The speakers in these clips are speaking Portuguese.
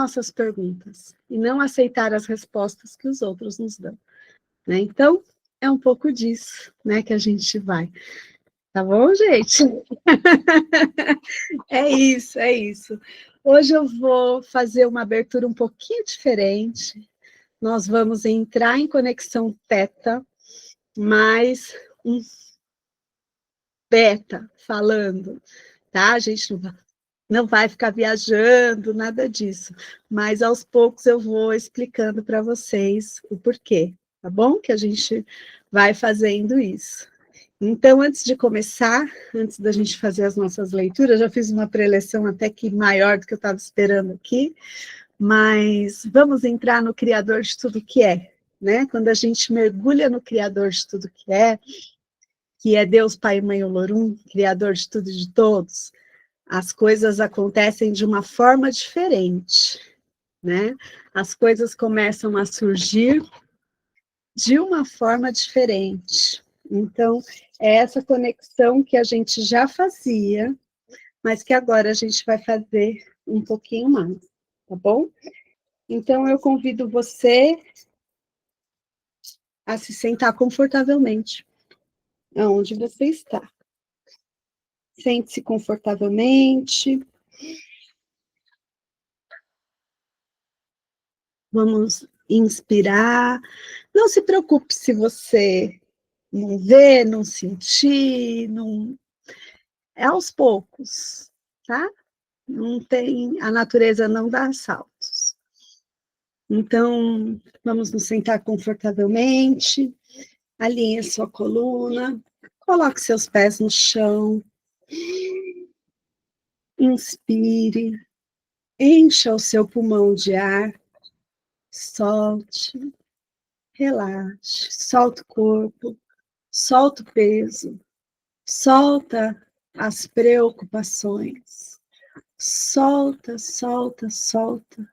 nossas perguntas e não aceitar as respostas que os outros nos dão, né? Então, é um pouco disso, né, que a gente vai. Tá bom, gente? É isso, é isso. Hoje eu vou fazer uma abertura um pouquinho diferente. Nós vamos entrar em conexão teta, mas um beta falando, tá? A gente não vai ficar viajando, nada disso. Mas aos poucos eu vou explicando para vocês o porquê, tá bom? Que a gente vai fazendo isso. Então, antes de começar, antes da gente fazer as nossas leituras, já fiz uma preleção até que maior do que eu estava esperando aqui, mas vamos entrar no Criador de tudo que é, né? Quando a gente mergulha no Criador de tudo que é Deus, Pai, Mãe, Olorum, Criador de tudo e de todos, as coisas acontecem de uma forma diferente, né? As coisas começam a surgir de uma forma diferente. Então, é essa conexão que a gente já fazia, mas que agora a gente vai fazer um pouquinho mais, tá bom? Então, eu convido você a se sentar confortavelmente, aonde você está. Sente-se confortavelmente. Vamos inspirar. Não se preocupe se você não vê, não sentir, não... É aos poucos, tá? Não tem, a natureza não dá saltos. Então, vamos nos sentar confortavelmente, alinhe sua coluna, coloque seus pés no chão, inspire, encha o seu pulmão de ar, solte, relaxe, solta o corpo, solta o peso, solta as preocupações, solta, solta, solta.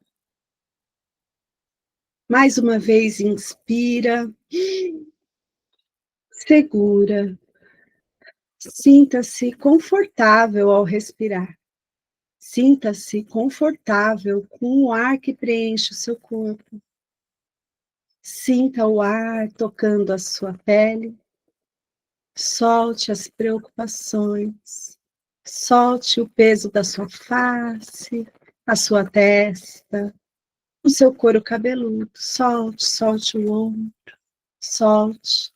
Mais uma vez, inspira, segura, sinta-se confortável ao respirar. Sinta-se confortável com o ar que preenche o seu corpo. Sinta o ar tocando a sua pele. Solte as preocupações. Solte o peso da sua face, a sua testa, o seu couro cabeludo. Solte, solte o ombro. Solte.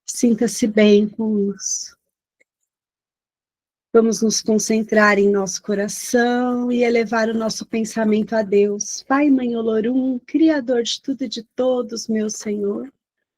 Sinta-se bem com isso. Vamos nos concentrar em nosso coração e elevar o nosso pensamento a Deus. Pai, Mãe, Olorum, Criador de tudo e de todos, meu Senhor.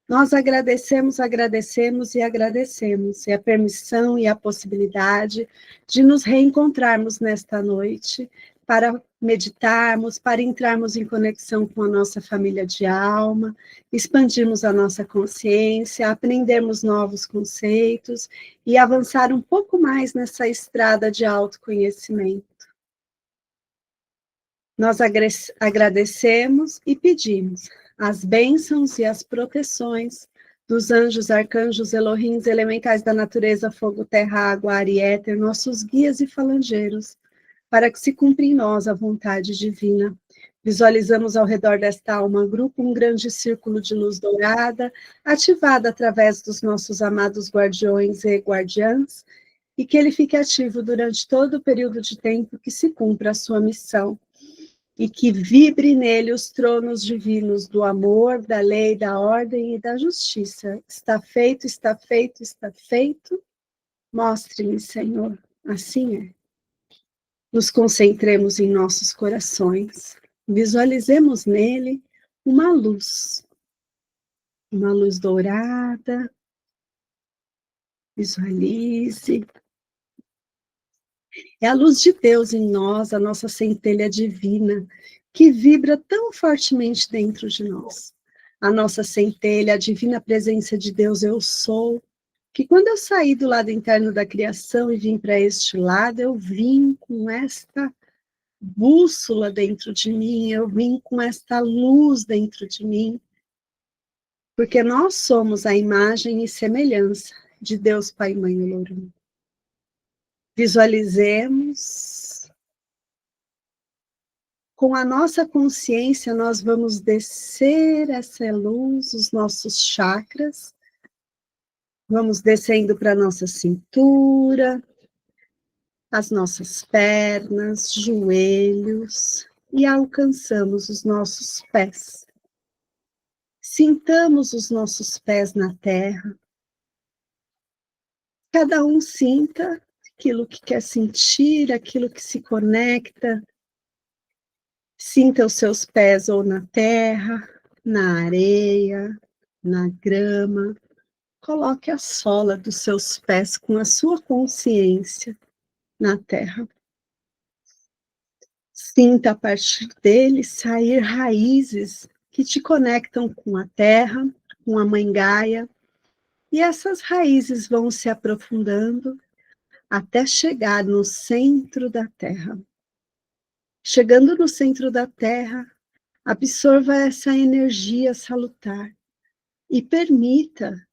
Nós agradecemos, agradecemos e agradecemos. E a permissão e a possibilidade de nos reencontrarmos nesta noite para meditarmos, para entrarmos em conexão com a nossa família de alma, expandirmos a nossa consciência, aprendermos novos conceitos e avançar um pouco mais nessa estrada de autoconhecimento. Nós agradecemos e pedimos as bênçãos e as proteções dos anjos, arcanjos, Elohims, elementais da natureza, fogo, terra, água, ar e éter, nossos guias e falangeiros, para que se cumpra em nós a vontade divina. Visualizamos ao redor desta alma grupo um grande círculo de luz dourada, ativada através dos nossos amados guardiões e guardiãs, e que ele fique ativo durante todo o período de tempo que se cumpra a sua missão, e que vibre nele os tronos divinos do amor, da lei, da ordem e da justiça. Está feito, está feito, está feito. Mostre-me, Senhor, assim é. Nos concentremos em nossos corações, visualizemos nele uma luz dourada, visualize. É a luz de Deus em nós, a nossa centelha divina, que vibra tão fortemente dentro de nós. A nossa centelha, a divina presença de Deus, eu sou, que quando eu saí do lado interno da criação e vim para este lado, eu vim com esta bússola dentro de mim, eu vim com esta luz dentro de mim, porque nós somos a imagem e semelhança de Deus, Pai, Mãe e Olorum. Visualizemos com a nossa consciência, nós vamos descer essa luz, os nossos chakras, vamos descendo para a nossa cintura, as nossas pernas, joelhos, e alcançamos os nossos pés. Sintamos os nossos pés na terra. Cada um sinta aquilo que quer sentir, aquilo que se conecta. Sinta os seus pés ou na terra, na areia, na grama. Coloque a sola dos seus pés com a sua consciência na terra. Sinta a partir dele sair raízes que te conectam com a terra, com a Mãe Gaia, e essas raízes vão se aprofundando até chegar no centro da terra. Chegando no centro da terra, absorva essa energia salutar e permita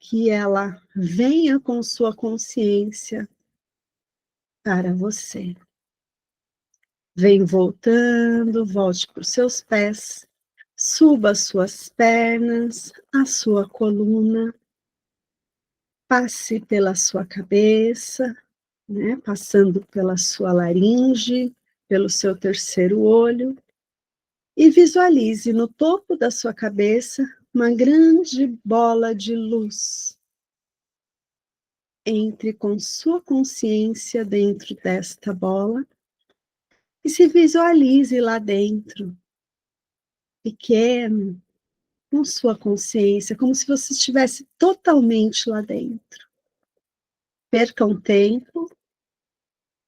que ela venha com sua consciência para você. Vem voltando, volte para os seus pés, suba as suas pernas, a sua coluna, passe pela sua cabeça, né, passando pela sua laringe, pelo seu terceiro olho, e visualize no topo da sua cabeça uma grande bola de luz. Entre com sua consciência dentro desta bola e se visualize lá dentro, pequeno, com sua consciência, como se você estivesse totalmente lá dentro. Perca um tempo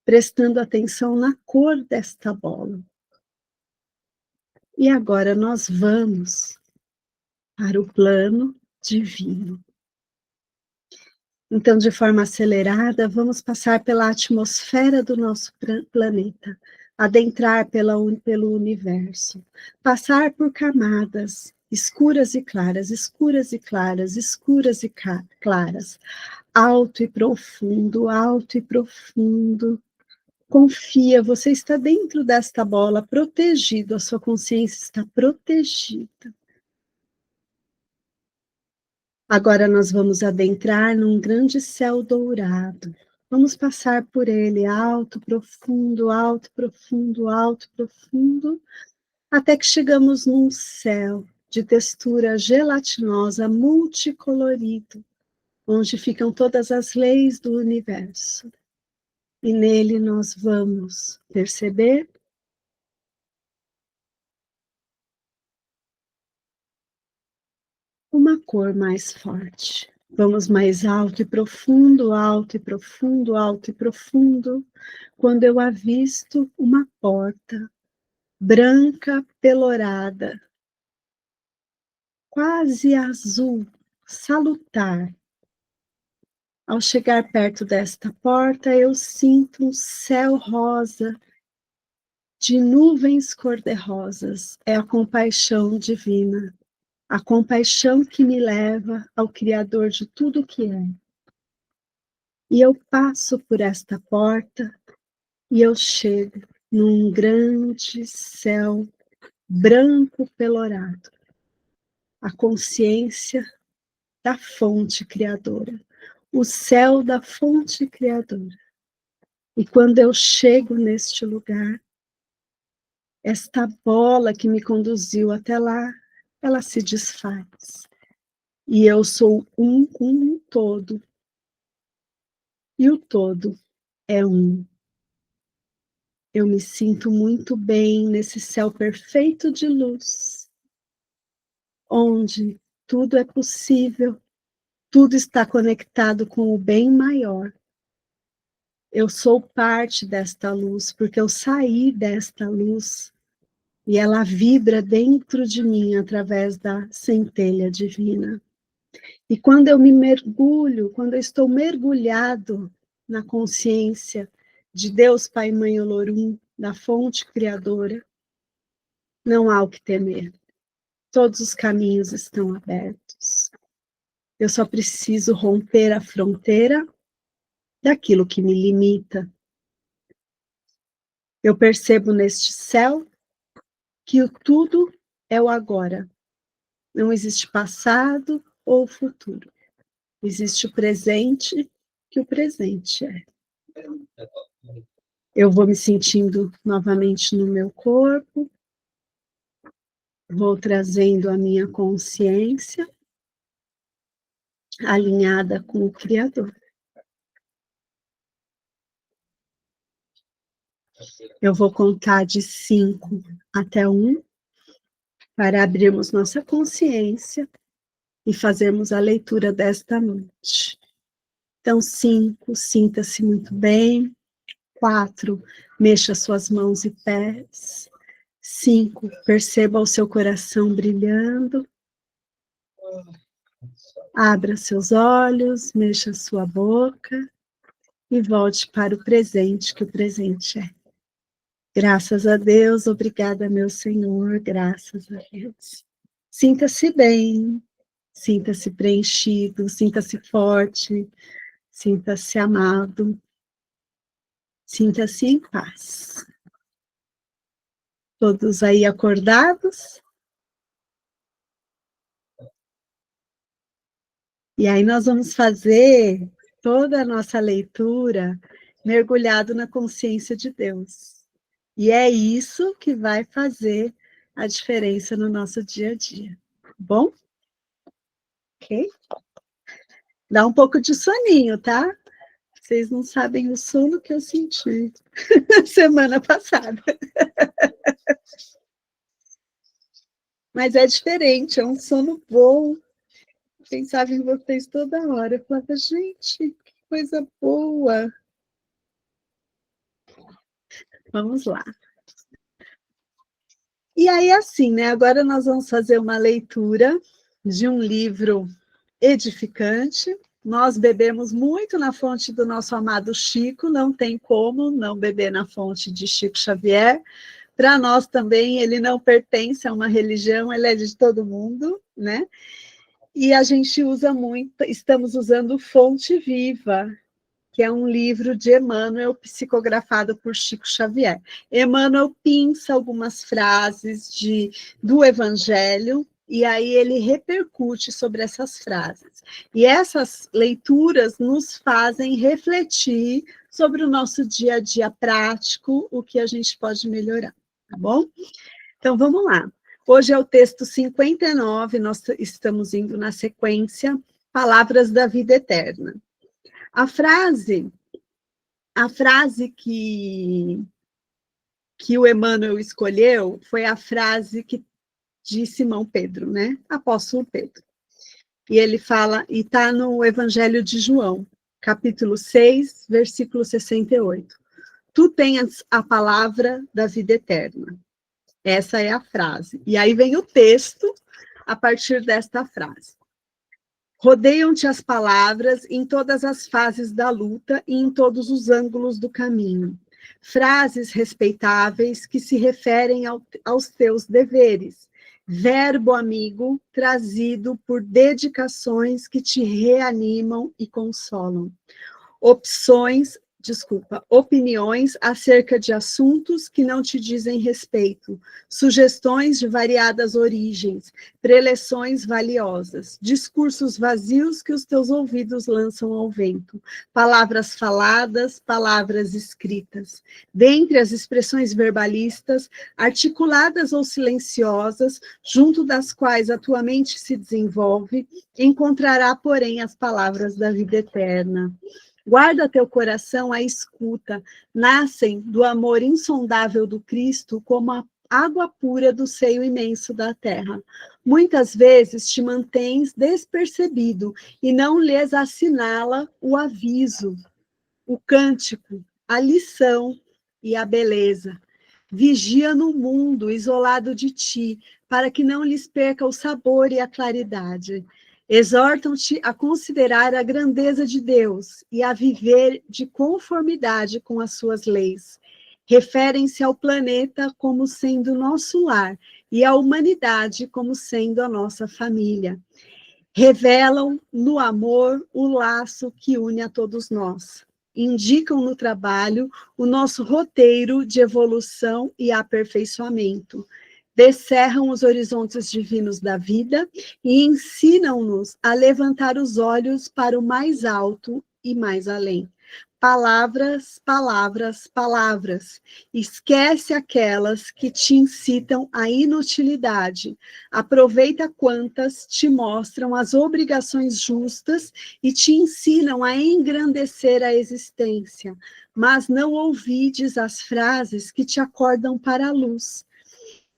prestando atenção na cor desta bola. E agora nós vamos para o plano divino. Então, de forma acelerada, vamos passar pela atmosfera do nosso planeta, adentrar pelo universo, passar por camadas escuras e claras, escuras e claras, escuras e claras, alto e profundo, alto e profundo. Confia, você está dentro desta bola, protegido, a sua consciência está protegida. Agora nós vamos adentrar num grande céu dourado. Vamos passar por ele, alto, profundo, alto, profundo, alto, profundo, até que chegamos num céu de textura gelatinosa, multicolorido, onde ficam todas as leis do universo. E nele nós vamos perceber uma cor mais forte. Vamos mais alto e profundo, alto e profundo, alto e profundo, quando eu avisto uma porta branca pelorada, quase azul, salutar. Ao chegar perto desta porta, eu sinto um céu rosa, de nuvens cor-de-rosas. É a compaixão divina. A compaixão que me leva ao Criador de tudo que é. E eu passo por esta porta e eu chego num grande céu branco pelorado. A consciência da fonte criadora. O céu da fonte criadora. E quando eu chego neste lugar, esta bola que me conduziu até lá, ela se desfaz. E eu sou um com um todo. E o todo é um. Eu me sinto muito bem nesse céu perfeito de luz, onde tudo é possível, tudo está conectado com o bem maior. Eu sou parte desta luz, porque eu saí desta luz, e ela vibra dentro de mim através da centelha divina. E quando eu me mergulho, quando eu estou mergulhado na consciência de Deus, Pai, Mãe, Olorum, da fonte criadora, não há o que temer. Todos os caminhos estão abertos. Eu só preciso romper a fronteira daquilo que me limita. Eu percebo neste céu que tudo é o agora. Não existe passado ou futuro. Existe o presente, que o presente é. Eu vou me sentindo novamente no meu corpo, vou trazendo a minha consciência alinhada com o Criador. Eu vou contar de 5 até 1 para abrirmos nossa consciência e fazermos a leitura desta noite. Então, 5, sinta-se muito bem. 4, mexa suas mãos e pés. 5, perceba o seu coração brilhando. Abra seus olhos, mexa sua boca e volte para o presente, que o presente é. Graças a Deus, obrigada, meu Senhor, graças a Deus. Sinta-se bem, sinta-se preenchido, sinta-se forte, sinta-se amado, sinta-se em paz. Todos aí acordados? E aí nós vamos fazer toda a nossa leitura mergulhado na consciência de Deus. E é isso que vai fazer a diferença no nosso dia a dia. Bom? Ok? Dá um pouco de soninho, tá? Vocês não sabem o sono que eu senti semana passada. Mas é diferente, é um sono bom. Pensava em vocês toda hora. Eu falava, gente, que coisa boa. Vamos lá. E aí, assim, né? Agora nós vamos fazer uma leitura de um livro edificante. Nós bebemos muito na fonte do nosso amado Chico, não tem como não beber na fonte de Chico Xavier. Para nós também, ele não pertence a uma religião, ele é de todo mundo, né? E a gente usa muito, estamos usando Fonte Viva, que é um livro de Emmanuel, psicografado por Chico Xavier. Emmanuel pinça algumas frases do Evangelho, e aí ele repercute sobre essas frases. E essas leituras nos fazem refletir sobre o nosso dia a dia prático, o que a gente pode melhorar, tá bom? Então, vamos lá. Hoje é o texto 59, nós estamos indo na sequência, Palavras da Vida Eterna. A frase que o Emmanuel escolheu foi a frase de Simão Pedro, né? Apóstolo Pedro. E ele fala, e está no Evangelho de João, capítulo 6, versículo 68. Tu tens a palavra da vida eterna. Essa é a frase. E aí vem o texto a partir desta frase. Rodeiam-te as palavras em todas as fases da luta e em todos os ângulos do caminho. Frases respeitáveis que se referem aos teus deveres. Verbo amigo trazido por dedicações que te reanimam e consolam. Opiniões acerca de assuntos que não te dizem respeito, sugestões de variadas origens, preleções valiosas, discursos vazios que os teus ouvidos lançam ao vento, palavras faladas, palavras escritas. Dentre as expressões verbalistas, articuladas ou silenciosas, junto das quais a tua mente se desenvolve, encontrará, porém, as palavras da vida eterna. Guarda teu coração à escuta, nascem do amor insondável do Cristo como a água pura do seio imenso da terra. Muitas vezes te mantens despercebido e não lhes assinala o aviso, o cântico, a lição e a beleza. Vigia no mundo isolado de ti, para que não lhes perca o sabor e a claridade. Exortam-te a considerar a grandeza de Deus e a viver de conformidade com as suas leis. Referem-se ao planeta como sendo nosso lar e à humanidade como sendo a nossa família. Revelam no amor o laço que une a todos nós. Indicam no trabalho o nosso roteiro de evolução e aperfeiçoamento. descerram os horizontes divinos da vida e ensinam-nos a levantar os olhos para o mais alto e mais além. Palavras, palavras, palavras. Esquece aquelas que te incitam à inutilidade. Aproveita quantas te mostram as obrigações justas e te ensinam a engrandecer a existência. Mas não ouvides as frases que te acordam para a luz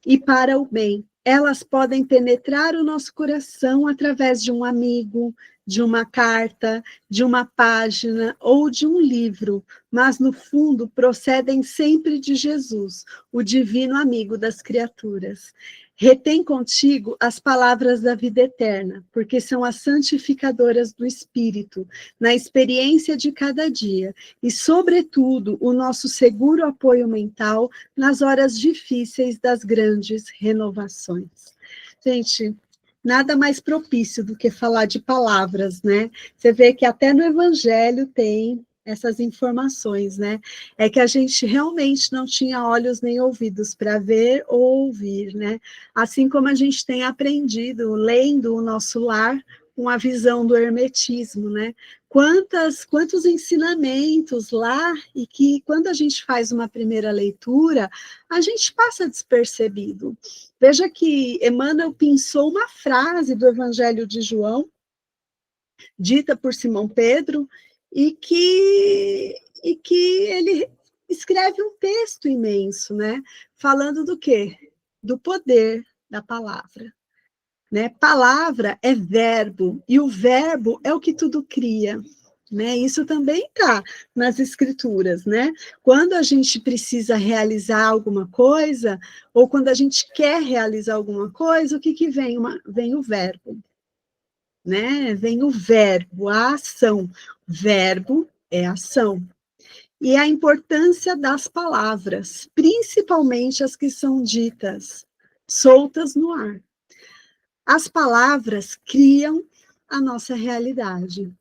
e para o bem. Elas podem penetrar o nosso coração através de um amigo, de uma carta, de uma página ou de um livro, mas no fundo procedem sempre de Jesus, o divino amigo das criaturas. Retém contigo as palavras da vida eterna, porque são as santificadoras do espírito, na experiência de cada dia, e, sobretudo, o nosso seguro apoio mental nas horas difíceis das grandes renovações. Gente, nada mais propício do que falar de palavras, né? Você vê que até no Evangelho tem essas informações, né? É que a gente realmente não tinha olhos nem ouvidos para ver ou ouvir, né? Assim como a gente tem aprendido, lendo o nosso lar, com a visão do hermetismo, né? Quantos ensinamentos lá, e que quando a gente faz uma primeira leitura, a gente passa despercebido. Veja que Emmanuel pensou uma frase do Evangelho de João, dita por Simão Pedro, e que ele escreve um texto imenso, né? Falando do quê? Do poder da palavra. Né? Palavra é verbo, e o verbo é o que tudo cria. Né? Isso também está nas escrituras, né? Quando a gente precisa realizar alguma coisa, ou quando a gente quer realizar alguma coisa, o que vem? Vem o verbo. Né? Vem o verbo, a ação. Verbo é ação. E a importância das palavras, principalmente as que são ditas, soltas no ar. As palavras criam a nossa realidade.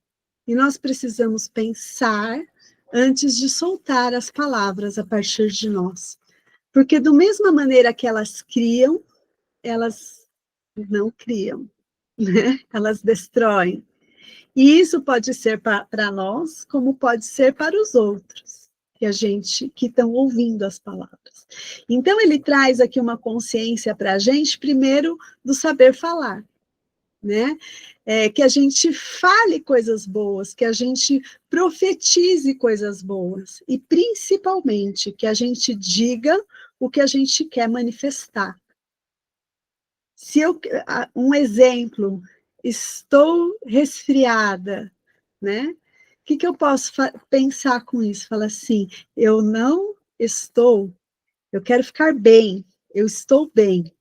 E nós precisamos pensar antes de soltar as palavras a partir de nós. Porque, da mesma maneira que elas criam, elas não criam, né? Elas destroem. E isso pode ser para nós, como pode ser para os outros, que estão ouvindo as palavras. Então, ele traz aqui uma consciência para a gente, primeiro, do saber falar. Né? Que a gente fale coisas boas, que a gente profetize coisas boas, e principalmente que a gente diga o que a gente quer manifestar. Um exemplo, estou resfriada, né? O que eu posso pensar com isso? Fala assim, eu não estou, eu quero ficar bem, eu estou bem.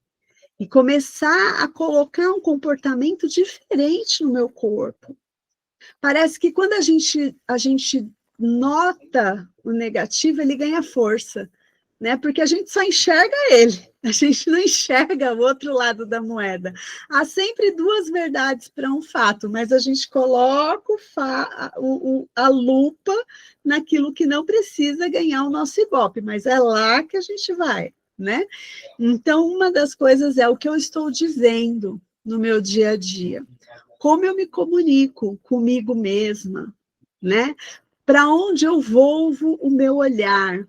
E começar a colocar um comportamento diferente no meu corpo. Parece que quando a gente nota o negativo, ele ganha força, né? Porque a gente só enxerga ele, a gente não enxerga o outro lado da moeda. Há sempre duas verdades para um fato, mas a gente coloca a lupa naquilo que não precisa ganhar o nosso ibope, mas é lá que a gente vai. Né? Então, uma das coisas é o que eu estou dizendo no meu dia a dia. Como eu me comunico comigo mesma, né? Para onde eu volvo o meu olhar.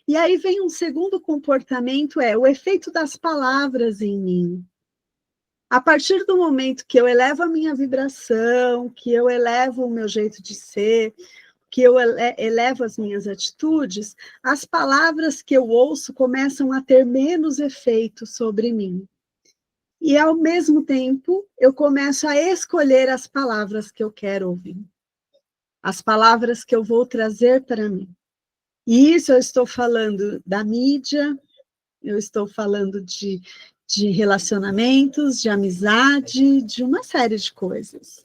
E aí vem um segundo comportamento, o efeito das palavras em mim. A partir do momento que eu elevo a minha vibração, que eu elevo o meu jeito de ser, que eu elevo as minhas atitudes, as palavras que eu ouço começam a ter menos efeito sobre mim. E, ao mesmo tempo, eu começo a escolher as palavras que eu quero ouvir, as palavras que eu vou trazer para mim. E isso eu estou falando da mídia, eu estou falando de relacionamentos, de amizade, de uma série de coisas.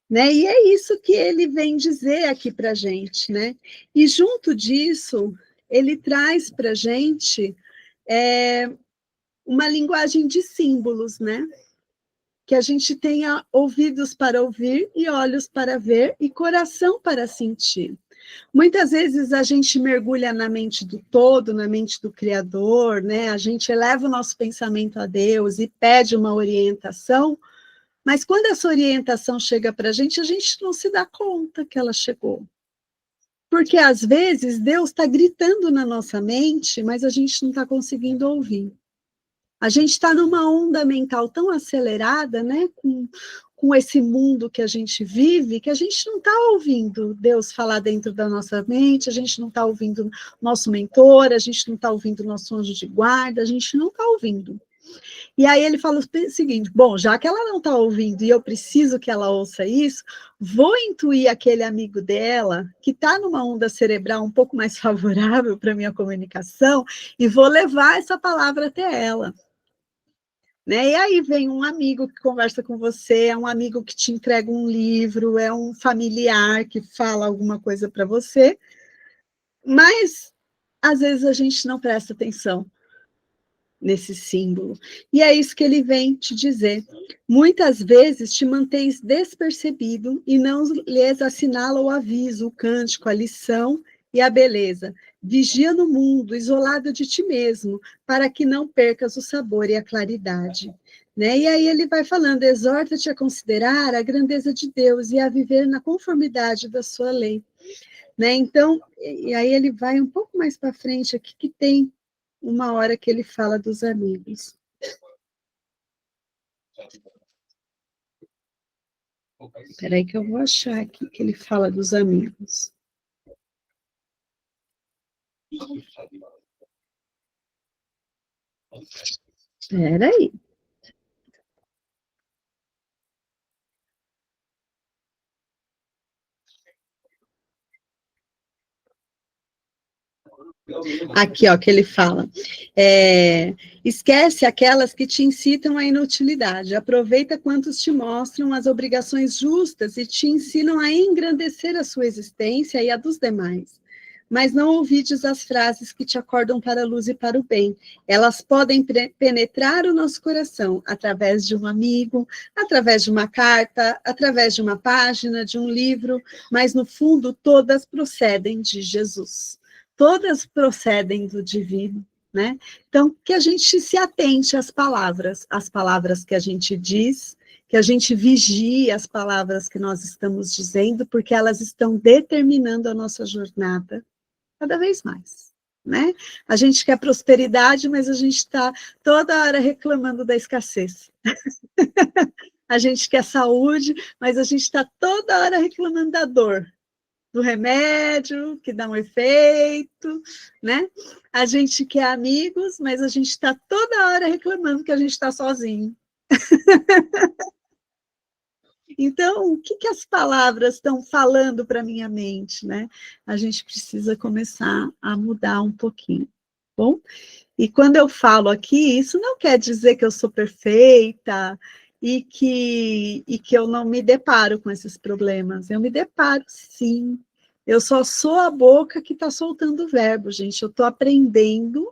Né? E é isso que ele vem dizer aqui para a gente, né? E junto disso, ele traz para a gente uma linguagem de símbolos, né? Que a gente tenha ouvidos para ouvir e olhos para ver e coração para sentir. Muitas vezes a gente mergulha na mente do todo, na mente do Criador, né? A gente eleva o nosso pensamento a Deus e pede uma orientação, mas quando essa orientação chega para a gente não se dá conta que ela chegou. Porque às vezes Deus está gritando na nossa mente, mas a gente não está conseguindo ouvir. A gente está numa onda mental tão acelerada, né, com esse mundo que a gente vive, que a gente não está ouvindo Deus falar dentro da nossa mente, a gente não está ouvindo nosso mentor, a gente não está ouvindo nosso anjo de guarda, a gente não está ouvindo. E aí ele fala o seguinte: bom, já que ela não está ouvindo e eu preciso que ela ouça isso, vou intuir aquele amigo dela que está numa onda cerebral um pouco mais favorável para a minha comunicação e vou levar essa palavra até ela. Né? E aí vem um amigo que conversa com você, é um amigo que te entrega um livro, é um familiar que fala alguma coisa para você, mas às vezes a gente não presta atenção nesse símbolo. E é isso que ele vem te dizer. Muitas vezes te mantens despercebido e não lhes assinala o aviso, o cântico, a lição e a beleza. Vigia no mundo, isolado de ti mesmo, para que não percas o sabor e a claridade. Né? E aí ele vai falando, exorta-te a considerar a grandeza de Deus e a viver na conformidade da sua lei. Né? Então, e aí ele vai um pouco mais para frente aqui, que tem uma hora que ele fala dos amigos. Espera aí que eu vou achar aqui que ele fala dos amigos. Espera aí. Aqui, ó, que ele fala. Esquece aquelas que te incitam à inutilidade. Aproveita quantos te mostram as obrigações justas e te ensinam a engrandecer a sua existência e a dos demais. Mas não ouvides as frases que te acordam para a luz e para o bem. Elas podem penetrar o nosso coração através de um amigo, através de uma carta, através de uma página, de um livro, mas no fundo todas procedem de Jesus. Todas procedem do divino, né? Então, que a gente se atente às palavras que a gente diz, que a gente vigie as palavras que nós estamos dizendo, porque elas estão determinando a nossa jornada cada vez mais, né? A gente quer prosperidade, mas a gente está toda hora reclamando da escassez. A gente quer saúde, mas a gente está toda hora reclamando da dor, do remédio, que dá um efeito, né? A gente quer amigos, mas a gente está toda hora reclamando que a gente está sozinho. Então, o que, que as palavras estão falando para a minha mente, né? A gente precisa começar a mudar um pouquinho, bom? E quando eu falo aqui, isso não quer dizer que eu sou perfeita e que eu não me deparo com esses problemas. Eu me deparo, sim. Eu só sou a boca que está soltando o verbo, gente. Eu estou aprendendo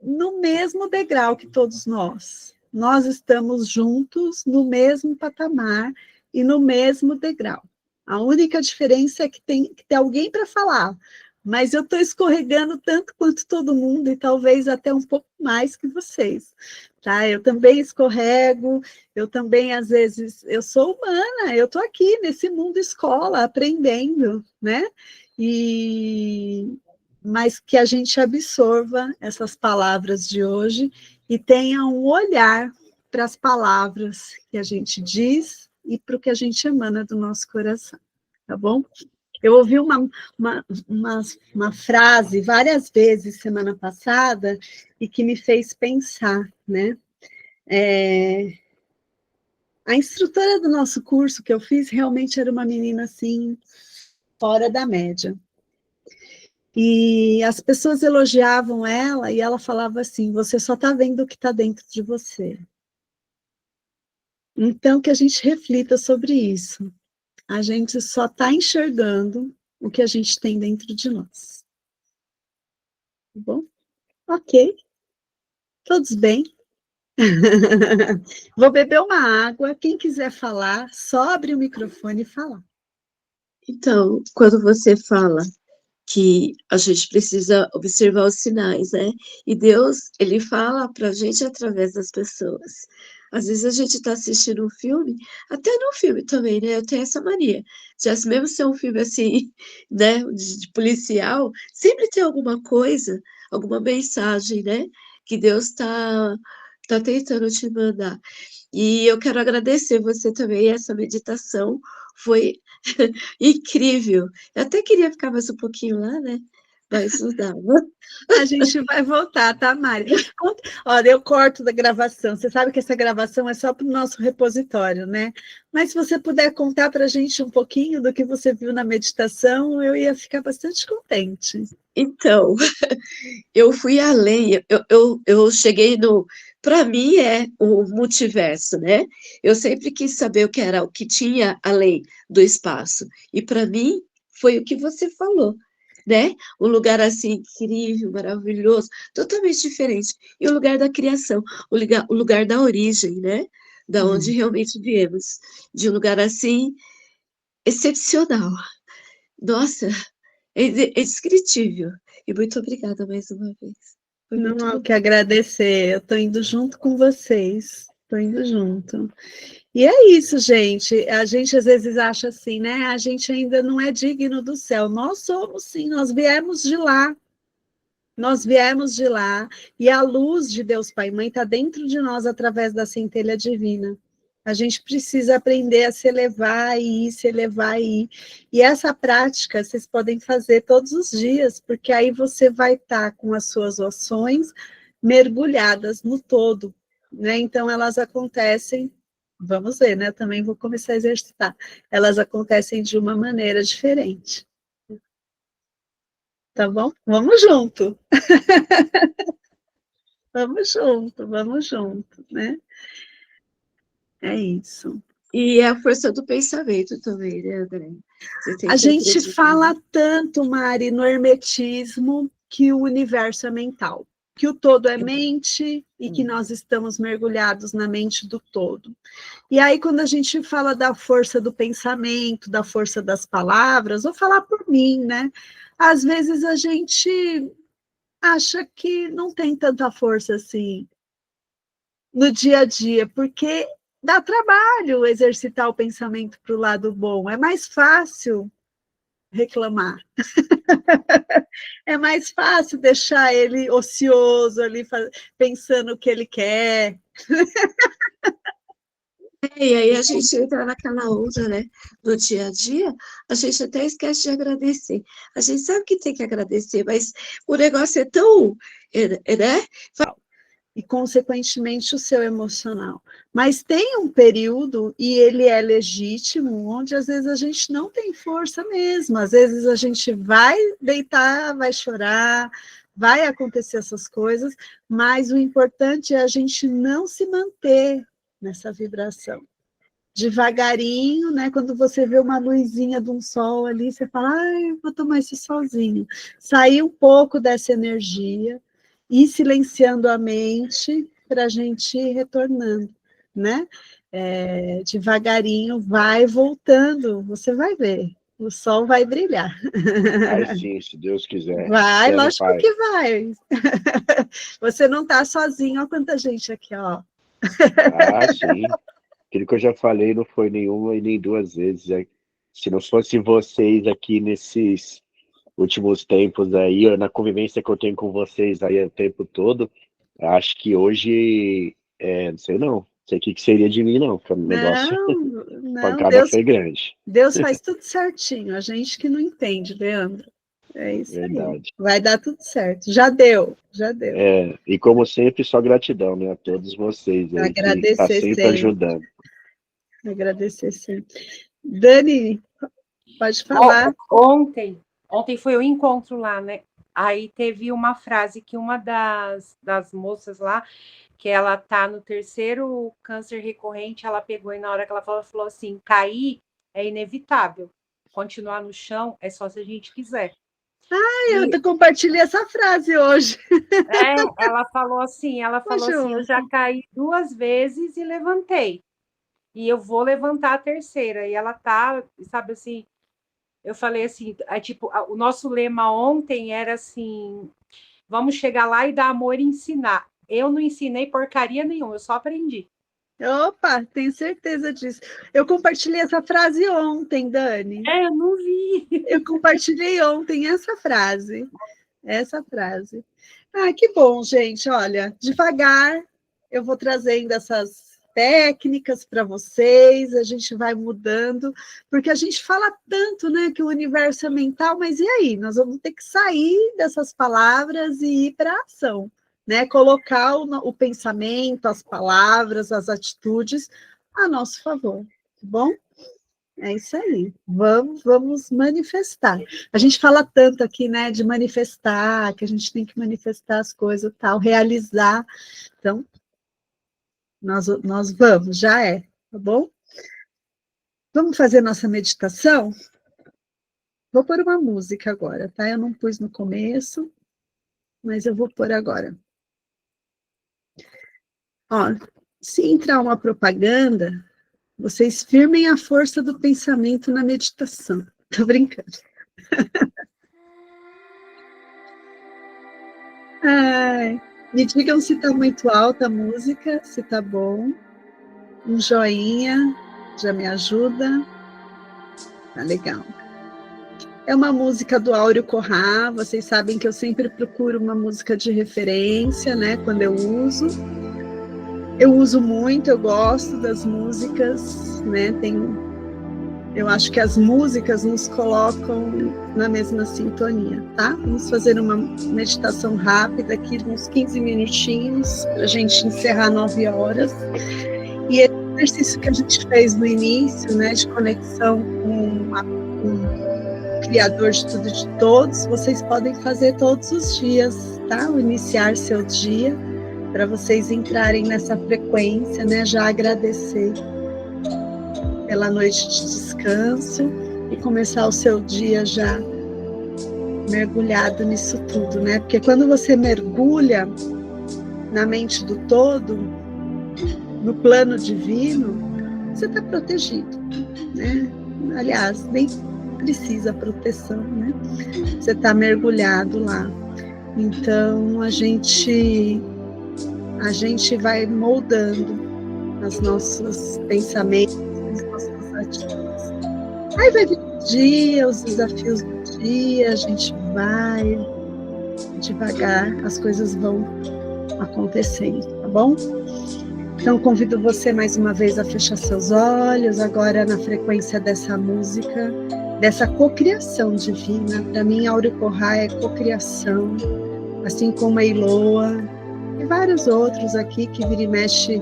no mesmo degrau que todos nós. Nós estamos juntos no mesmo patamar e no mesmo degrau. A única diferença é que tem que ter alguém para falar, mas eu estou escorregando tanto quanto todo mundo e talvez até um pouco mais que vocês. Tá? Eu também escorrego, eu também, às vezes, eu sou humana, eu estou aqui nesse mundo escola, aprendendo, né? E, mas que a gente absorva essas palavras de hoje e tenha um olhar para as palavras que a gente diz e para o que a gente emana do nosso coração, tá bom? Eu ouvi uma frase várias vezes semana passada e que me fez pensar, né? A instrutora do nosso curso que eu fiz realmente era uma menina assim, fora da média. E as pessoas elogiavam ela e ela falava assim: você só está vendo o que está dentro de você. Então, que a gente reflita sobre isso. A gente só está enxergando o que a gente tem dentro de nós. Tá bom? Ok. Todos bem? Vou beber uma água. Quem quiser falar, só abre o microfone e falar. Então, quando você fala que a gente precisa observar os sinais, né? E Deus, ele fala para a gente através das pessoas. Às vezes a gente está assistindo um filme, até no filme também, né? Eu tenho essa mania. Já se mesmo ser um filme assim, né, de policial, sempre tem alguma coisa, alguma mensagem, né? Que Deus tá tentando te mandar. E eu quero agradecer você também, essa meditação foi incrível. Eu até queria ficar mais um pouquinho lá, né? Mas não dava. A gente vai voltar, tá, Mari? Olha, eu corto da gravação. Você sabe que essa gravação é só para o nosso repositório, né? Mas se você puder contar para a gente um pouquinho do que você viu na meditação, eu ia ficar bastante contente. Então, eu fui além, eu cheguei no. Para mim é o multiverso, né? Eu sempre quis saber o que era, o que tinha além do espaço. E para mim foi o que você falou, né? Um lugar assim incrível, maravilhoso, totalmente diferente. E o lugar da criação, o lugar da origem, né? Da onde realmente viemos. De um lugar assim excepcional. Nossa, é indescritível. E muito obrigada mais uma vez. Foi Não muito há o bom. que agradecer. Eu estou indo junto com vocês. Estou indo junto. E é isso, gente. A gente às vezes acha assim, né? A gente ainda não é digno do céu. Nós somos, sim. Nós viemos de lá. Nós viemos de lá. E a luz de Deus Pai e Mãe está dentro de nós através da centelha divina. A gente precisa aprender a se elevar e ir, se elevar e ir. E essa prática vocês podem fazer todos os dias, porque aí você vai estar com as suas ações mergulhadas no todo, né? Então elas acontecem, vamos ver, né? Também vou começar a exercitar. Elas acontecem de uma maneira diferente. Tá bom? Vamos junto. Vamos junto, né? É isso. E é a força do pensamento também, né, André? Você tem A que gente acreditar. fala tanto, Mari, no hermetismo, que o universo é mental, que o todo é mente e que nós estamos mergulhados na mente do todo. E aí, quando a gente fala da força do pensamento, da força das palavras, vou falar por mim, né? Às vezes a gente acha que não tem tanta força assim no dia a dia, porque dá trabalho exercitar o pensamento para o lado bom. É mais fácil reclamar. É mais fácil deixar ele ocioso ali, pensando o que ele quer. E aí a gente entra naquela onda, né? Do dia a dia, a gente até esquece de agradecer. A gente sabe que tem que agradecer, mas o negócio é tão, né? E, consequentemente, o seu emocional. Mas tem um período, e ele é legítimo, onde às vezes a gente não tem força mesmo. Às vezes a gente vai deitar, vai chorar, vai acontecer essas coisas, mas o importante é a gente não se manter nessa vibração. Devagarinho, né? Quando você vê uma luzinha de um sol ali, você fala, ai, vou tomar esse solzinho. Sair um pouco dessa energia, ir silenciando a mente para a gente ir retornando, né? Devagarinho, vai voltando, você vai ver, o sol vai brilhar. Vai sim, se Deus quiser. Vai, Fé no lógico Pai. que vai. Você não está sozinho, olha quanta gente aqui, ó. Ah, sim. Aquilo que eu já falei não foi nenhuma e nem duas vezes. Se não fosse vocês aqui nesses últimos tempos aí, na convivência que eu tenho com vocês aí o tempo todo, acho que hoje, não sei não. Não sei o que seria de mim, não. Porque o negócio, Não, não, pancada foi grande. Deus faz tudo certinho, a gente que não entende, Leandro. É isso aí. Verdade. Vai dar tudo certo. Já deu, já deu. E como sempre, só gratidão, né, a todos vocês aí que tá Agradecer sempre sempre. ajudando. Agradecer sempre. Dani, pode falar. Ontem foi o encontro lá, né? Aí teve uma frase que uma das moças lá, que ela tá no terceiro câncer recorrente, ela pegou e na hora que ela falou assim, cair é inevitável, continuar no chão é só se a gente quiser. Eu compartilhei essa frase hoje. Ela falou assim, eu já caí 2 vezes e levantei. E eu vou levantar a terceira. E ela tá, sabe assim, Eu falei assim, tipo, o nosso lema ontem era assim, vamos chegar lá e dar amor e ensinar. Eu não ensinei porcaria nenhuma, eu só aprendi. Opa, tenho certeza disso. Eu compartilhei essa frase ontem, Dani. Eu não vi. Eu compartilhei ontem essa frase. Essa frase. Ah, que bom, gente. Olha, devagar eu vou trazendo essas técnicas para vocês, a gente vai mudando, porque a gente fala tanto, né, que o universo é mental, mas e aí? Nós vamos ter que sair dessas palavras e ir para a ação, né? Colocar o pensamento, as palavras, as atitudes a nosso favor, tá bom? É isso aí, vamos manifestar. A gente fala tanto aqui, né, de manifestar, que a gente tem que manifestar as coisas e tal, realizar. Então, nós vamos, já é, tá bom? Vamos fazer nossa meditação? Vou pôr uma música agora, tá? Eu não pus no começo, mas eu vou pôr agora. Ó, se entrar uma propaganda, vocês firmem a força do pensamento na meditação. Tô brincando. Ai, me digam se está muito alta a música, se está bom. Um joinha já me ajuda. Tá legal. É uma música do Áureo Corrá. Vocês sabem que eu sempre procuro uma música de referência, né? Quando eu uso. Eu uso muito, eu gosto das músicas, né? Eu acho que as músicas nos colocam na mesma sintonia, tá? Vamos fazer uma meditação rápida aqui, uns 15 minutinhos, para a gente encerrar 9 horas. E esse exercício que a gente fez no início, né, de conexão com o Criador de tudo e de todos, vocês podem fazer todos os dias, tá? O iniciar seu dia, para vocês entrarem nessa frequência, né? Já agradecer pela noite de descanso e começar o seu dia já mergulhado nisso tudo, né? Porque quando você mergulha na mente do todo, no plano divino, você está protegido, né? Aliás, nem precisa proteção, né? Você está mergulhado lá. Então, a gente vai moldando os nossos pensamentos, as nossas atitudes. Aí vai vir o dia, os desafios do dia, a gente vai devagar, as coisas vão acontecendo, tá bom? Então, convido você mais uma vez a fechar seus olhos, agora na frequência dessa música, dessa cocriação divina. Para mim, Áureo Corrá é cocriação, assim como a Iloa, e vários outros aqui que vira e mexe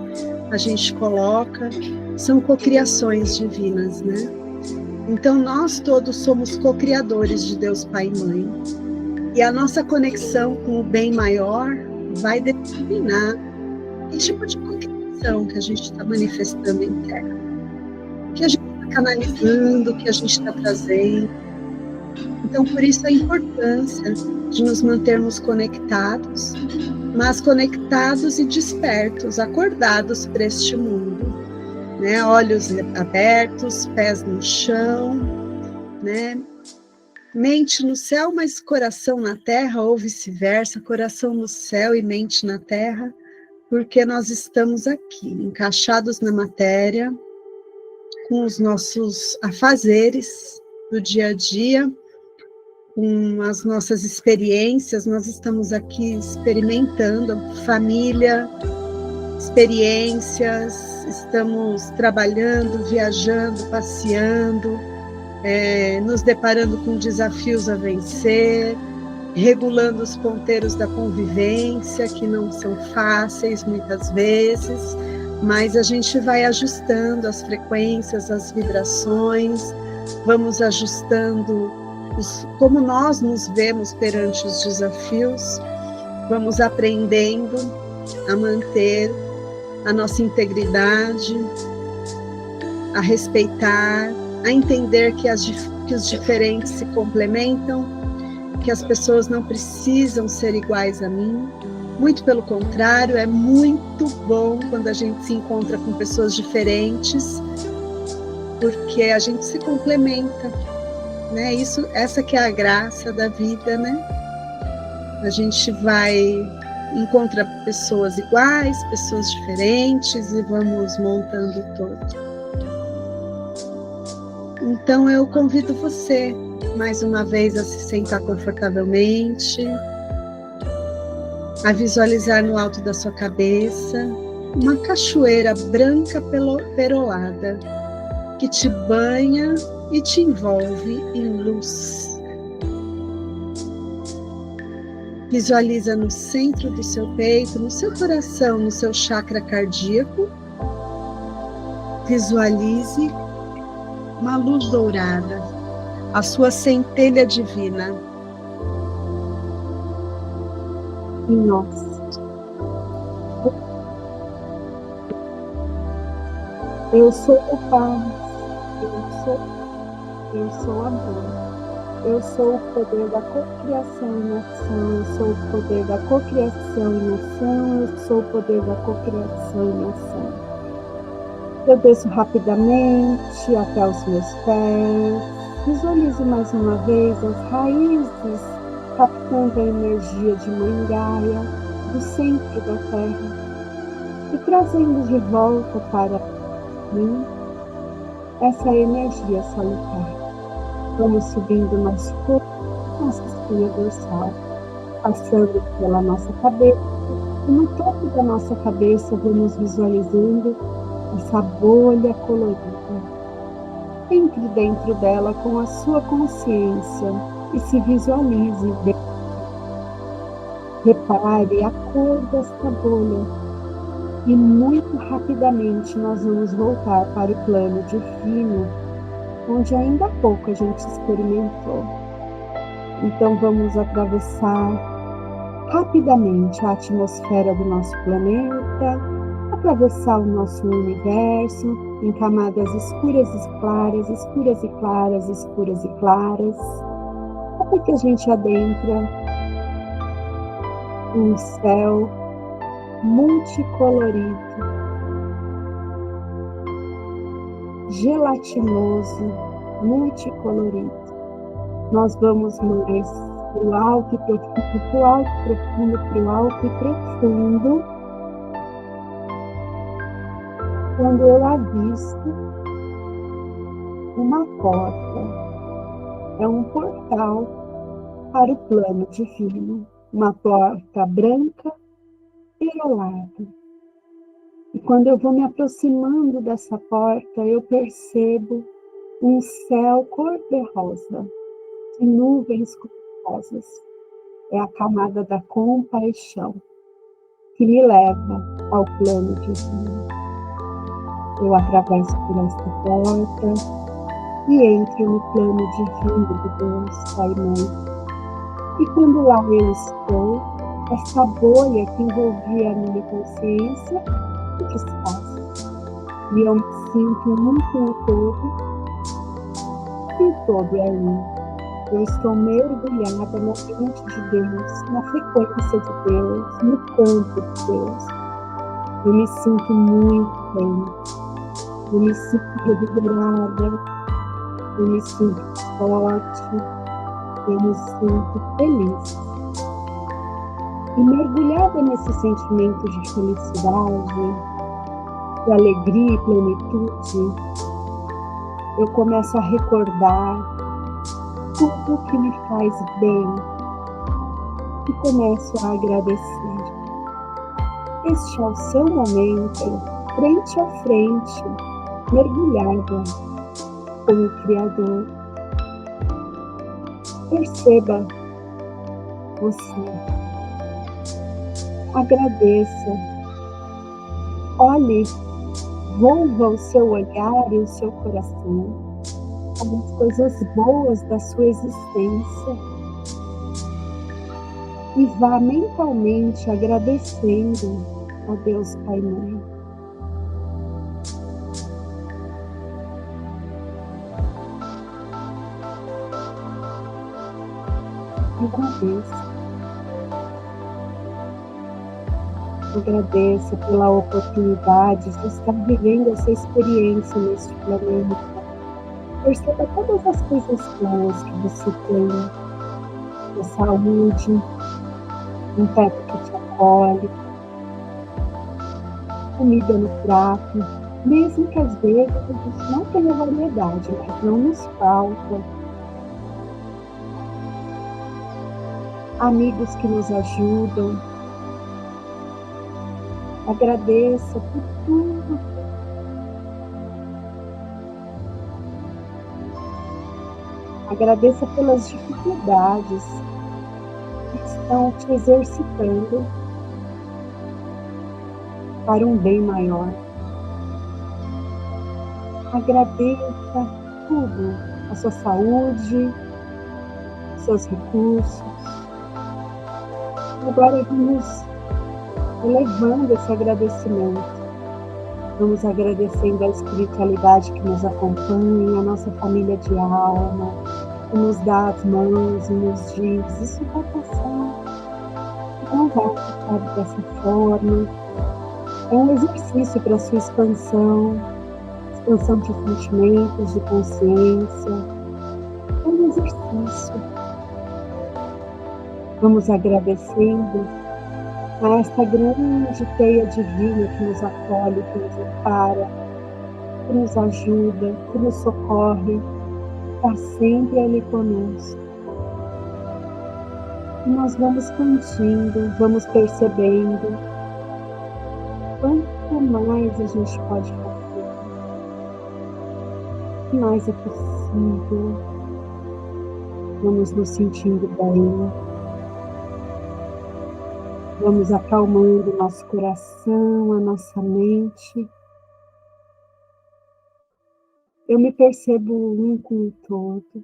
a gente coloca, são cocriações divinas, né? Então, nós todos somos cocriadores de Deus Pai e Mãe. E a nossa conexão com o bem maior vai determinar que tipo de cocriação que a gente está manifestando em terra. Que a gente está canalizando, que a gente está trazendo. Então, por isso a importância de nos mantermos conectados, mas conectados e despertos, acordados para este mundo, né? Olhos abertos, pés no chão, né? Mente no céu, mas coração na terra, ou vice-versa, coração no céu e mente na terra, porque nós estamos aqui, encaixados na matéria, com os nossos afazeres do dia a dia, com as nossas experiências, nós estamos aqui experimentando família, experiências, estamos trabalhando, viajando, passeando, nos deparando com desafios a vencer, regulando os ponteiros da convivência, que não são fáceis muitas vezes, mas a gente vai ajustando as frequências, as vibrações, vamos ajustando como nós nos vemos perante os desafios, vamos aprendendo a manter a nossa integridade, a respeitar, a entender que os diferentes se complementam, que as pessoas não precisam ser iguais a mim. Muito pelo contrário, é muito bom quando a gente se encontra com pessoas diferentes, porque a gente se complementa. né? Essa que é a graça da vida, né? A gente encontra pessoas iguais, pessoas diferentes e vamos montando o todo. Então eu convido você, mais uma vez, a se sentar confortavelmente, a visualizar no alto da sua cabeça uma cachoeira branca perolada que te banha e te envolve em luz. Visualiza no centro do seu peito, no seu coração, no seu chakra cardíaco. Visualize uma luz dourada, a sua centelha divina. E nós. Eu sou o paz, eu sou amor, eu sou o poder da cocriação em ação, eu sou o poder da cocriação em ação, eu sou o poder da cocriação em ação. Eu desço rapidamente até os meus pés, visualizo mais uma vez as raízes captando a energia de Mãe Gaia do centro da Terra e trazendo de volta para mim essa energia salutar. Vamos subindo nosso corpo, nossa espinha dorsal, passando pela nossa cabeça e no topo da nossa cabeça vamos visualizando essa bolha colorida. Entre dentro dela com a sua consciência e se visualize bem. Repare a cor desta bolha e muito rapidamente nós vamos voltar para o plano divino, onde ainda há pouco a gente experimentou. Então vamos atravessar rapidamente a atmosfera do nosso planeta, atravessar o nosso universo em camadas escuras e claras, escuras e claras, escuras e claras, até que a gente adentra um céu multicolorido, gelatinoso, multicolorido. Nós vamos mais para o alto e profundo, para o alto e profundo, para o alto e profundo, quando eu avisto uma porta. É um portal para o plano divino, uma porta branca perolada. E quando eu vou me aproximando dessa porta, eu percebo um céu cor-de-rosa, de nuvens cor-de-rosas. É a camada da compaixão que me leva ao plano divino. Eu atravesso por esta porta e entro no plano divino de Deus, Pai e Mãe. E quando lá eu estou, essa bolha que envolvia a minha consciência se desfaz. E eu me sinto um com o todo, e o todo é um. Eu estou mergulhada na mente de Deus, na frequência de Deus, no campo de Deus. Eu me sinto muito bem. Eu me sinto revigorada. Eu me sinto forte. Eu me sinto feliz. E mergulhada nesse sentimento de felicidade, de alegria e plenitude, eu começo a recordar tudo que me faz bem e começo a agradecer. Este é o seu momento, frente a frente, mergulhada com o Criador. Perceba você. Agradeça. Olhe, volva o seu olhar e o seu coração as coisas boas da sua existência e vá mentalmente agradecendo a Deus Pai e Mãe. Agradeça. Agradeça pela oportunidade de estar vivendo essa experiência neste planeta. Perceba todas as coisas boas que você tem, a saúde, um teto que te acolhe, comida no prato, mesmo que às vezes a gente não tenha variedade, mas não nos falta. Amigos que nos ajudam. Agradeça por tudo. Agradeça pelas dificuldades que estão te exercitando para um bem maior. Agradeça tudo, a sua saúde, seus recursos. Agora vamos elevando esse agradecimento. Vamos agradecendo a espiritualidade que nos acompanha, a nossa família de alma, que nos dá as mãos e nos diz, isso vai passar, não vai ficar dessa forma. É um exercício para a sua expansão de sentimentos, de consciência. É um exercício. Vamos agradecendo a esta grande teia divina que nos acolhe, que nos ampara, que nos ajuda, que nos socorre, está sempre ali conosco. E nós vamos sentindo, vamos percebendo quanto mais a gente pode fazer, o que mais é possível. Vamos nos sentindo bem. Vamos acalmando nosso coração, a nossa mente. Eu me percebo um com o todo.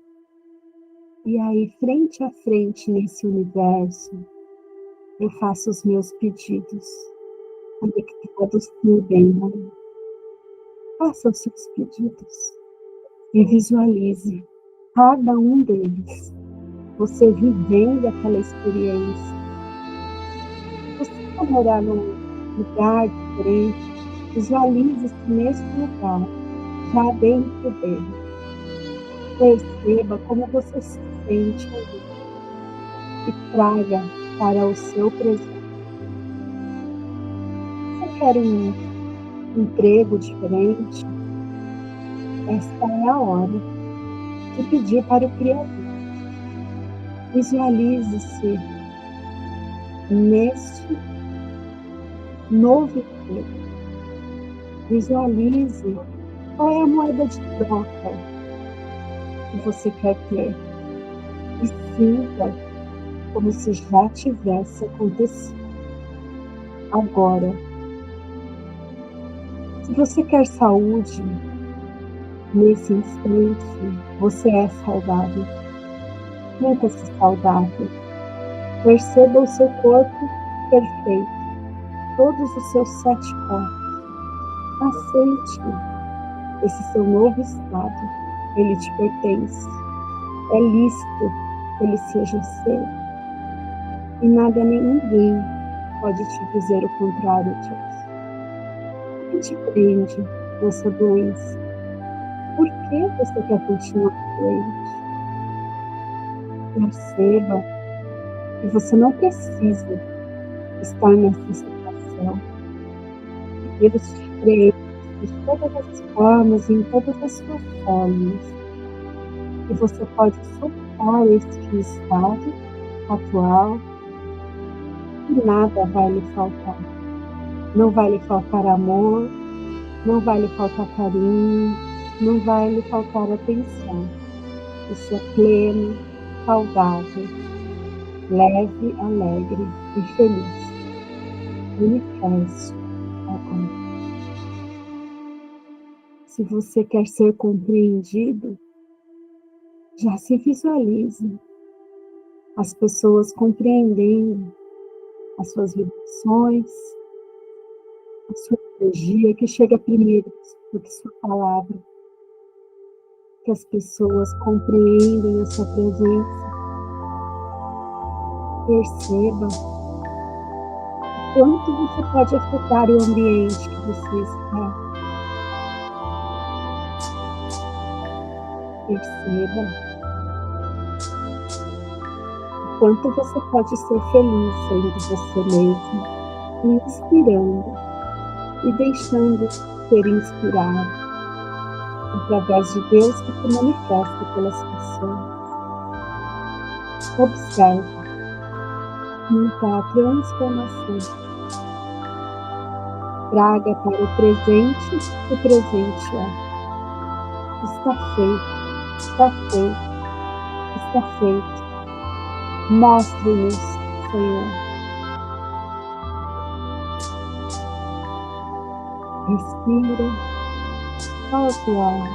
E aí, frente a frente nesse universo, eu faço os meus pedidos, conectados no bem. Faça os seus pedidos e visualize cada um deles. Você vivendo aquela experiência. Você vai morar num lugar diferente, visualize-se nesse lugar, já dentro dele. Perceba como você se sente ali e traga para o seu presente. Você quer um emprego diferente? Esta é a hora de pedir para o Criador. Visualize-se neste novo emprego. Visualize qual é a moeda de troca que você quer ter. E sinta como se já tivesse acontecido. Agora, se você quer saúde, nesse instante, você é saudável. Sinta-se saudável. Perceba o seu corpo perfeito, todos os seus 7 corpos. Aceite esse seu novo estado. Ele te pertence. É lícito que ele seja seu. E nada nem ninguém pode te dizer o contrário disso. O que te prende nessa doença? Por que você quer continuar doente? Perceba que você não precisa estar nessa situação. Deus te preenche de todas as formas e em todas as suas formas. E você pode soltar este estado atual e nada vai lhe faltar. Não vai lhe faltar amor, não vai lhe faltar carinho, não vai lhe faltar atenção. Você é pleno, saudável, leve, alegre e feliz. Manifeste agora. Se você quer ser compreendido, já se visualize. As pessoas compreendendo as suas vibrações, a sua energia que chega primeiro do que sua palavra. Que as pessoas compreendem a sua presença. Perceba o quanto você pode afetar o ambiente que você está. Perceba o quanto você pode ser feliz sendo você mesmo, inspirando e deixando ser inspirado através de Deus que se manifesta pelas pessoas. Observe muita transformação. Traga para o presente é. Está feito, está feito, está feito. Mostre-nos, Senhor. Respira, solte o ar.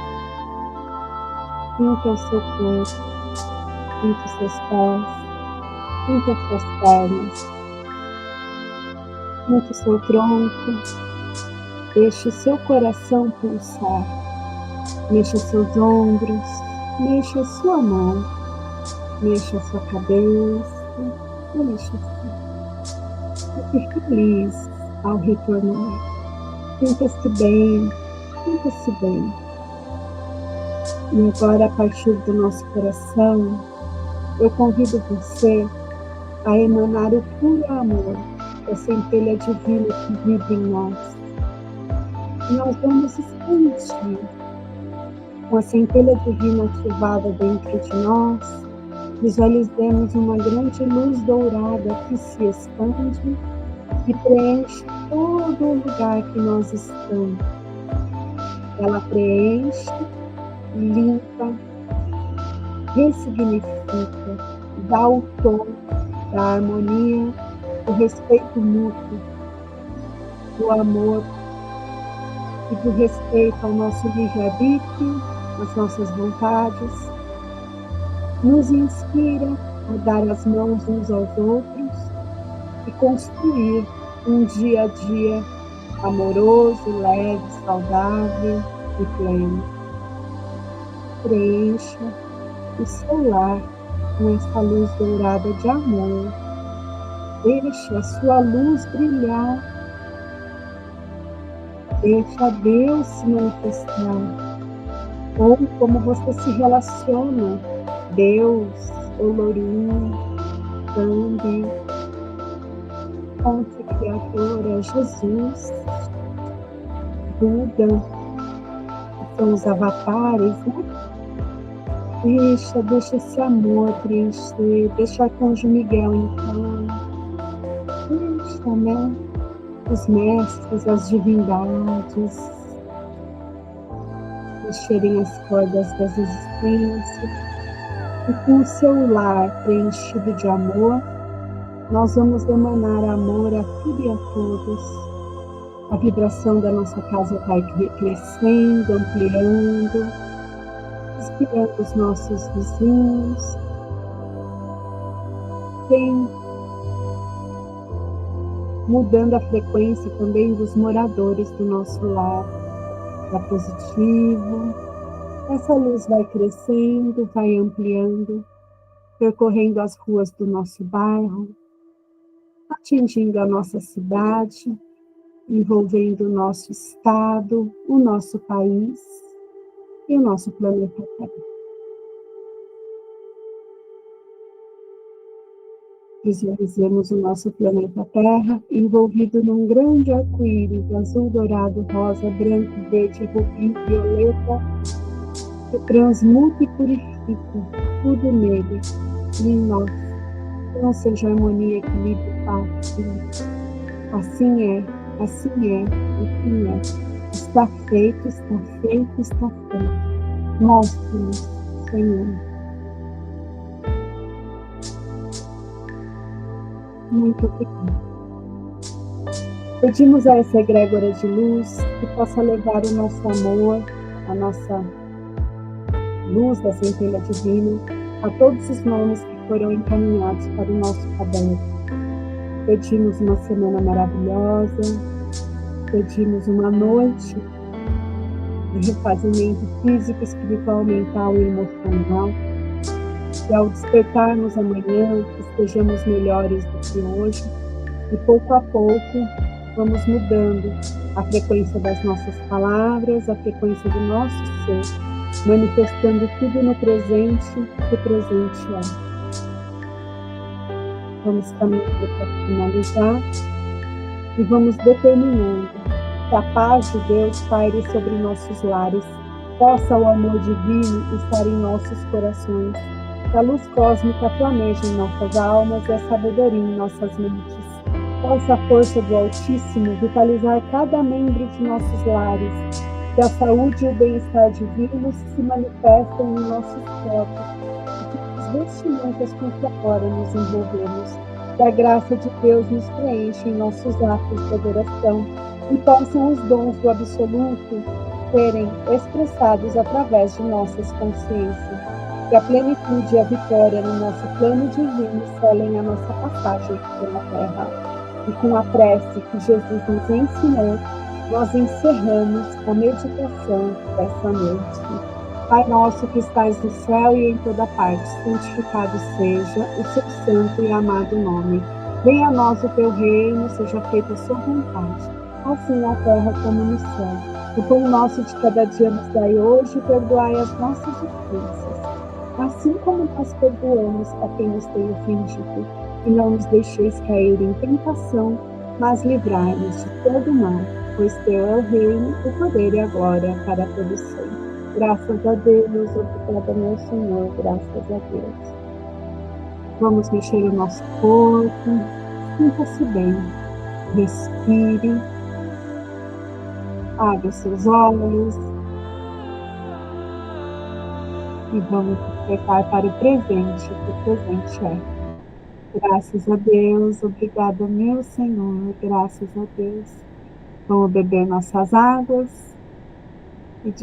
Sinta o seu corpo, sinta os seus pés, sinta as suas pernas, sinta o seu tronco. Deixe o seu coração pulsar. Mexa seus ombros, mexa a sua mão, mexa a sua cabeça, mexa-se. Fique feliz ao retornar. Sinta-se bem, sinta-se bem. E agora, a partir do nosso coração, eu convido você a emanar o puro amor da centelha divina que vive em nós. E nós vamos expandir com a centelha divina ativada dentro de nós. Visualizemos uma grande luz dourada que se expande e preenche todo o lugar que nós estamos. Ela preenche, limpa, ressignifica, dá o tom da harmonia, do respeito mútuo, do amor e do respeito ao nosso livre-arbítrio, às nossas vontades. Nos inspira a dar as mãos uns aos outros e construir um dia a dia amoroso, leve, saudável e pleno. Preencha o seu lar com essa luz dourada de amor. Deixe a sua luz brilhar. Deixa Deus se manifestar. Ou como você se relaciona. Deus, Olorum, Bambi, Fonte Criadora, Jesus, Buda, que são os avatares, né? Deixa esse amor preencher, deixa o Arcanjo Miguel então, deixa, né? Os mestres, as divindades, mexerem as cordas das existências. E com o seu lar preenchido de amor, nós vamos emanar amor a tudo e a todos. A vibração da nossa casa vai crescendo, ampliando, inspirando os nossos vizinhos. Vem mudando a frequência também dos moradores do nosso lar. Está positivo. Essa luz vai crescendo, vai ampliando, percorrendo as ruas do nosso bairro, atingindo a nossa cidade, envolvendo o nosso estado, o nosso país e o nosso planeta Terra. Visualizemos o nosso planeta Terra envolvido num grande arco-íris azul, dourado, rosa, branco, verde, rubi, violeta, que transmuta e purifica tudo nele e em nós. Que não seja harmonia, equilíbrio, paz. Assim é, assim é, assim é. Está feito, está feito, está feito. Mostre-nos, Senhor. Muito obrigada. Pedimos a essa egrégora de luz que possa levar o nosso amor, a nossa luz da centelha divina, a todos os nomes que foram encaminhados para o nosso caderno. Pedimos uma semana maravilhosa, pedimos uma noite de refazimento físico, espiritual, mental e emocional, e ao despertarmos amanhã, estejamos melhores do que hoje, e pouco a pouco vamos mudando a frequência das nossas palavras, a frequência do nosso ser, manifestando tudo no presente, que o presente é. Vamos caminhando para finalizar e vamos determinando que a paz de Deus paire sobre nossos lares, possa o amor divino estar em nossos corações, que a luz cósmica planeje em nossas almas e a sabedoria em nossas mentes. Possa a força do Altíssimo vitalizar cada membro de nossos lares, que a saúde e o bem-estar divinos se manifestem em nossos corpos, vestimentas com que agora nos envolvemos, que a graça de Deus nos preenche em nossos atos de adoração e possam os dons do Absoluto serem expressados através de nossas consciências, que a plenitude e a vitória no nosso plano divino selem a nossa passagem pela terra. E com a prece que Jesus nos ensinou, nós encerramos a meditação dessa noite. Pai nosso que estais no céu e em toda parte, santificado seja o seu santo e amado nome. Venha a nós o teu reino, seja feita a sua vontade, assim na terra como no céu. O pão nosso de cada dia nos dai hoje, e perdoai as nossas ofensas, assim como nós perdoamos a quem nos tem ofendido. E não nos deixeis cair em tentação, mas livrai-nos de todo mal, pois teu é o reino, o poder e a glória para todos sempre. Graças a Deus, obrigada, meu Senhor, graças a Deus. Vamos mexer o nosso corpo, sinta-se bem, respire, abra seus olhos e vamos despertar para o presente, que o presente é. Graças a Deus, obrigada, meu Senhor, graças a Deus. Vamos beber nossas águas.